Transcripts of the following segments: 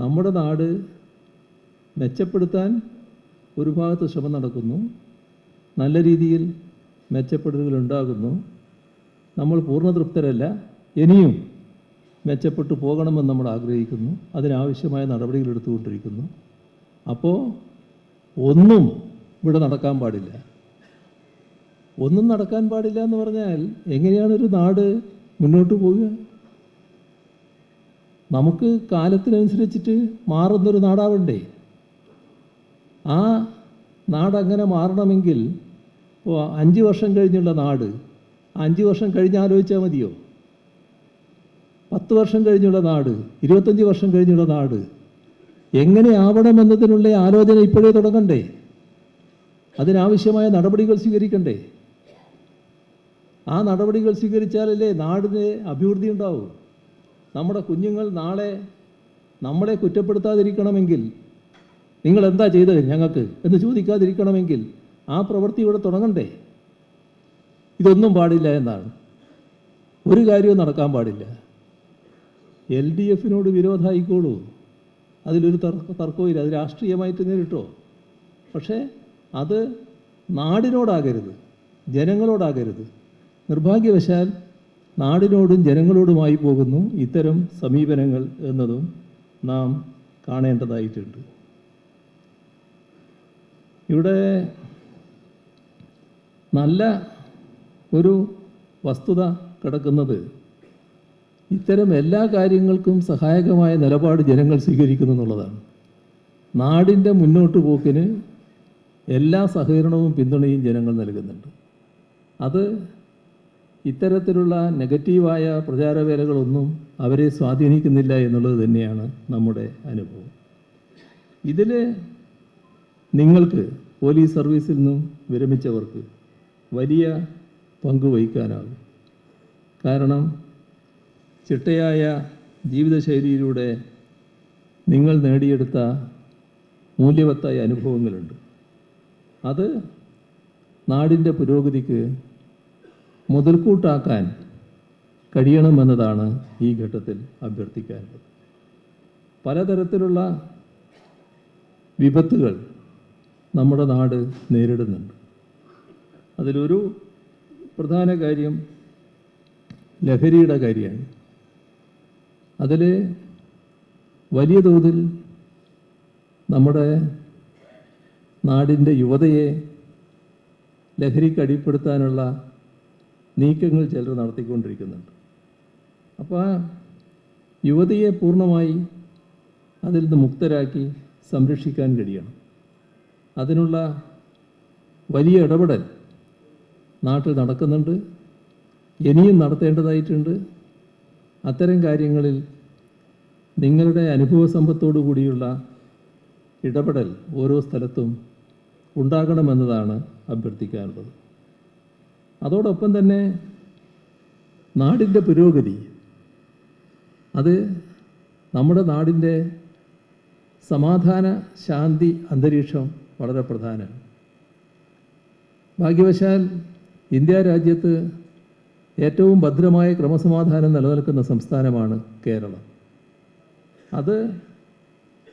നമ്മുടെ നാട് മെച്ചപ്പെടുത്താൻ ഒരു ഭാഗത്ത് ശ്രമം നടക്കുന്നു, നല്ല രീതിയിൽ മെച്ചപ്പെടുത്തലുകൾ ഉണ്ടാകുന്നു. നമ്മൾ പൂർണ്ണ തൃപ്തരല്ല, ഇനിയും മെച്ചപ്പെട്ടു പോകണമെന്ന് നമ്മൾ ആഗ്രഹിക്കുന്നു. അതിനാവശ്യമായ നടപടികൾ എടുത്തുകൊണ്ടിരിക്കുന്നു. അപ്പോൾ ഒന്നും ഇവിടെ നടക്കാൻ പാടില്ല. ഒന്നും നടക്കാൻ പാടില്ല എന്ന് പറഞ്ഞാൽ എങ്ങനെയാണ് ഒരു നാട് മുന്നോട്ട് പോവുക? നമുക്ക് കാലത്തിനനുസരിച്ചിട്ട് മാറുന്നൊരു നാടാവണ്ടേ? ആ നാടങ്ങനെ മാറണമെങ്കിൽ ഇപ്പോൾ 5 വർഷം കഴിഞ്ഞുള്ള നാട് 5 വർഷം കഴിഞ്ഞ് ആലോചിച്ചാൽ മതിയോ? 10 വർഷം കഴിഞ്ഞുള്ള നാട്, 25 വർഷം കഴിഞ്ഞുള്ള നാട് എങ്ങനെ ആവണമെന്നതിനുള്ള ആലോചന ഇപ്പോഴേ തുടങ്ങണ്ടേ? അതിനാവശ്യമായ നടപടികൾ സ്വീകരിക്കണ്ടേ? ആ നടപടികൾ സ്വീകരിച്ചാലല്ലേ നാടിന് അഭിവൃദ്ധി ഉണ്ടാവും. നമ്മുടെ കുഞ്ഞുങ്ങൾ നാളെ നമ്മളെ കുറ്റപ്പെടുത്താതിരിക്കണമെങ്കിൽ, നിങ്ങൾ എന്താ ചെയ്തത് ഞങ്ങൾക്ക് എന്ന് ചോദിക്കാതിരിക്കണമെങ്കിൽ ആ പ്രവൃത്തി ഇവിടെ തുടങ്ങണ്ടേ? ഇതൊന്നും പാടില്ല എന്നാണ്. ഒരു കാര്യവും നടക്കാൻ പാടില്ല. LDFിനോട് വിരോധമായിക്കോളൂ, അതിലൊരു തർക്കവും ഇല്ല, അത് രാഷ്ട്രീയമായിട്ട് നേരിട്ടോ. പക്ഷേ അത് നാടിനോടാകരുത്, ജനങ്ങളോടാകരുത്. നിർഭാഗ്യവശാൽ നാടിനോടും ജനങ്ങളോടുമായി പോകുന്നു ഇത്തരം സമീപനങ്ങൾ എന്നതും നാം കാണേണ്ടതായിട്ടുണ്ട്. ഇവിടെ നല്ല ഒരു വസ്തുത കിടക്കുന്നത്, ഇത്തരം എല്ലാ കാര്യങ്ങൾക്കും സഹായകമായ നിലപാട് ജനങ്ങൾ സ്വീകരിക്കുന്നു എന്നുള്ളതാണ്. നാടിൻ്റെ മുന്നോട്ട് പോക്കിന് എല്ലാ സഹകരണവും പിന്തുണയും ജനങ്ങൾ നൽകുന്നുണ്ട്. അത് ഇത്തരത്തിലുള്ള നെഗറ്റീവായ പ്രചാരവേലകളൊന്നും അവരെ സ്വാധീനിക്കുന്നില്ല എന്നുള്ളത് തന്നെയാണ് നമ്മുടെ അനുഭവം. ഇതിൽ നിങ്ങൾക്ക് പോലീസ് സർവീസിൽ നിന്നും വിരമിച്ചവർക്ക് വലിയ പങ്ക് വഹിക്കാനാകും. കാരണം ചിട്ടയായ ജീവിതശൈലിയിലൂടെ നിങ്ങൾ നേടിയെടുത്ത മൂല്യവത്തായ അനുഭവങ്ങളുണ്ട്. അത് നാടിൻ്റെ പുരോഗതിക്ക് മുതൽക്കൂട്ടാക്കാൻ കഴിയണമെന്നതാണ് ഈ ഘട്ടത്തിൽ അഭ്യർത്ഥിക്കാനുള്ളത്. പലതരത്തിലുള്ള വിപത്തുകൾ നമ്മുടെ നാട് നേരിടുന്നുണ്ട്. അതിലൊരു പ്രധാന കാര്യം ലഹരിയുടെ കാര്യമാണ്. അതിൽ വലിയ തോതിൽ നമ്മുടെ നാടിൻ്റെ യുവതയെ ലഹരിക്ക് അടിപ്പെടുത്താനുള്ള നീക്കങ്ങൾ ചിലർ നടത്തിക്കൊണ്ടിരിക്കുന്നുണ്ട്. അപ്പോൾ ആ യുവതയെ പൂർണ്ണമായി അതിൽ നിന്ന് മുക്തരാക്കി സംരക്ഷിക്കാൻ കഴിയണം. അതിനുള്ള വലിയ ഇടപെടൽ നാട്ടിൽ നടക്കുന്നുണ്ട്, ഇനിയും നടത്തേണ്ടതായിട്ടുണ്ട്. അത്തരം കാര്യങ്ങളിൽ നിങ്ങളുടെ അനുഭവ സമ്പത്തോടു കൂടിയുള്ള ഇടപെടൽ ഓരോ സ്ഥലത്തും ഉണ്ടാകണമെന്നതാണ് അഭ്യർത്ഥിക്കാനുള്ളത്. അതോടൊപ്പം തന്നെ നാടിൻ്റെ പുരോഗതി, അത് നമ്മുടെ നാടിൻ്റെ സമാധാന ശാന്തി അന്തരീക്ഷം വളരെ പ്രധാനമാണ്. ഭാഗ്യവശാൽ ഇന്ത്യ രാജ്യത്ത് ഏറ്റവും ഭദ്രമായ ക്രമസമാധാനം നിലനിൽക്കുന്ന സംസ്ഥാനമാണ് കേരളം. അത്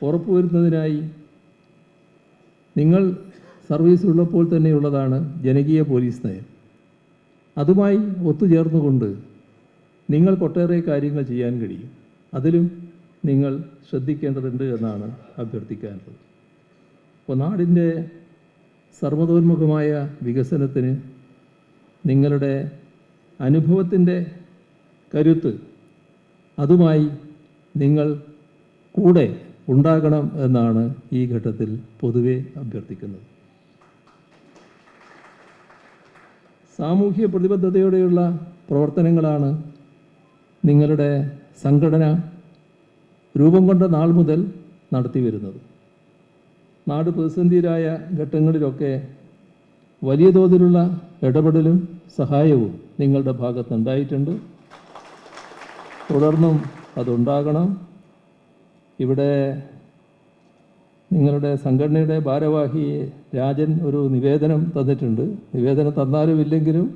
ഉറപ്പുവരുത്തുന്നതിനായി നിങ്ങൾ സർവീസിലുള്ളപ്പോൾ തന്നെയുള്ളതാണ് ജനകീയ പോലീസ് നയം. അതുമായി ഒത്തുചേർന്നുകൊണ്ട് നിങ്ങൾക്കൊട്ടേറെ കാര്യങ്ങൾ ചെയ്യാൻ കഴിയും. അതിലും നിങ്ങൾ ശ്രദ്ധിക്കേണ്ടതുണ്ട് എന്നാണ് അഭ്യർത്ഥിക്കാനുള്ളത്. അപ്പോൾ നാടിൻ്റെ സർവ്വതോന്മുഖമായ വികസനത്തിന് നിങ്ങളുടെ അനുഭവത്തിൻ്റെ കരുത്ത്, അതുമായി നിങ്ങൾ കൂടെ ഉണ്ടാകണം എന്നാണ് ഈ ഘട്ടത്തിൽ പൊതുവെ അഭ്യർത്ഥിക്കുന്നത്. സാമൂഹ്യ പ്രതിബദ്ധതയോടെയുള്ള പ്രവർത്തനങ്ങളാണ് നിങ്ങളുടെ സംഘടന രൂപം കൊണ്ട നാൾ മുതൽ നടത്തി വരുന്നത്. നാട് പ്രതിസന്ധിയിലായ ഘട്ടങ്ങളിലൊക്കെ വലിയ തോതിലുള്ള ഇടപെടലും സഹായവും നിങ്ങളുടെ ഭാഗത്തുണ്ടായിട്ടുണ്ട്. തുടർന്നും അതുണ്ടാകണം. ഇവിടെ നിങ്ങളുടെ സംഘടനയുടെ ഭാരവാഹി രാജൻ ഒരു നിവേദനം തന്നിട്ടുണ്ട്. നിവേദനം തന്നാലും ഇല്ലെങ്കിലും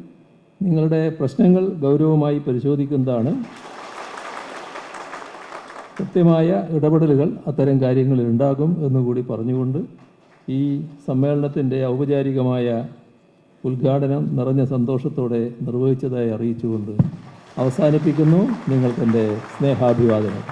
നിങ്ങളുടെ പ്രശ്നങ്ങൾ ഗൗരവമായി പരിശോധിക്കുന്നതാണ്. കൃത്യമായ ഇടപെടലുകൾ അത്തരം കാര്യങ്ങളിൽ ഉണ്ടാകും എന്നുകൂടി പറഞ്ഞുകൊണ്ട് ഈ സമ്മേളനത്തിൻ്റെ ഔപചാരികമായ ഉദ്ഘാടനം നിറഞ്ഞ സന്തോഷത്തോടെ നിർവഹിച്ചതായി അറിയിച്ചുകൊണ്ട് അവസാനിപ്പിക്കുന്നു. നിങ്ങൾക്കെൻ്റെ സ്നേഹാഭിവാദനം.